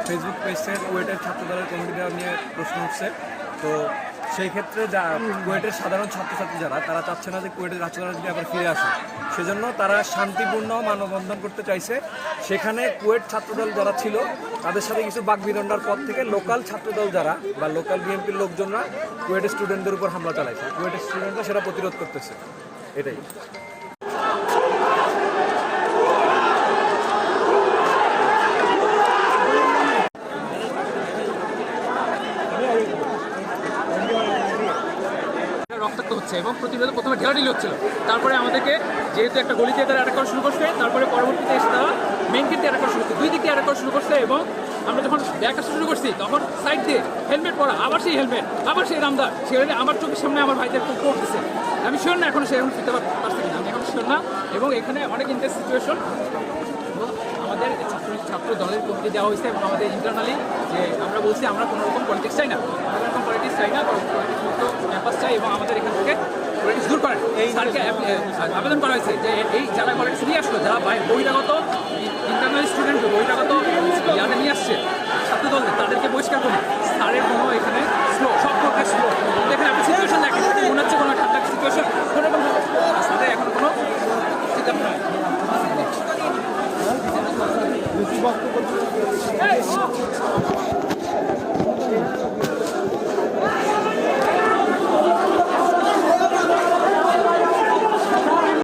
Facebook পেজে কুয়েটের ছাত্রদলের committee দেওয়া নিয়ে প্রশ্ন উঠছে। তো সেই ক্ষেত্রে কুয়েটের সাধারণ ছাত্রছাত্রী যারা তারা চাচ্ছে না যে কুয়েটের ছাত্ররা যদি আবার ফিরে আসে, সেজন্য তারা শান্তিপূর্ণ মানববন্ধন করতে চাইছে। সেখানে কুয়েট ছাত্রদল যারা ছিল তাদের সাথে কিছু বাকবিতণ্ডার পর থেকে লোকাল ছাত্রদল যারা বা লোকাল বিএনপির লোকজনরা কুয়েটের স্টুডেন্টদের উপর হামলা চালাইছে। কুয়েটের স্টুডেন্টরা সেটা প্রতিরোধ করতেছে, এটাই। রক্তাক্ত হচ্ছে এবং প্রতিরোধে প্রথমে ঢেলাঢেলি হচ্ছিল। তারপরে আমাদেরকে যেহেতু একটা গলিতে তারা অ্যাটাক করা শুরু করছে, তারপরে পরবর্তীতে এসে তারা মেইন গেট দিয়ে অ্যাটাক করা শুরু করছে, দুই দিকে অ্যাটাক করা শুরু করছে। এবং আমরা যখন ব্যাক আসতে শুরু করছি তখন সাইড দিয়ে হেলমেট পরা, আবার সেই হেলমেট, আবার সেই রামদার, সেখানে আমার চোখের সামনে আমার ভাইদের খুব করতেছে। আমি শিওর না এখন সেরকম ফিরতে পারছি কিনা, আমি এখন শিওর না। এবং এখানে অনেক ইন্টারেস্ট সিচুয়েশন। আমাদের ছাত্র দলের কমিটি দেওয়া হয়েছে এবং আমাদের ইন্টারনালি যে আমরা বলছি আমরা কোনো রকম পলিটিক্স চাই না, কোনো রকম পলিটিক্স চাই না, পলিটিক্স মুক্ত ক্যাম্পাস চাই এবং আমাদের এখান থেকে পলিটিক্স দূর করেন। এই স্যারকে আবেদন করা হয়েছে যে এই যারা পলিটিক্স নিয়ে আসলো, যারা বহিরাগত ইন্টারনাল স্টুডেন্ট বহিরাগত ইয়াতে নিয়ে আসছে ছাত্রদলদের, তাদেরকে বহিষ্কার করুন। স্যারের কোনো এখানে স্লো, সব প্রকার স্লো। এখানে আপনি সিচুয়েশন দেখেন, মনে হচ্ছে কোনো ঠান্ডা সিচুয়েশন, কোনো রকম স্যারের এখন কোনো সিদ্ধান্ত নয়। বেশি বক্তব্য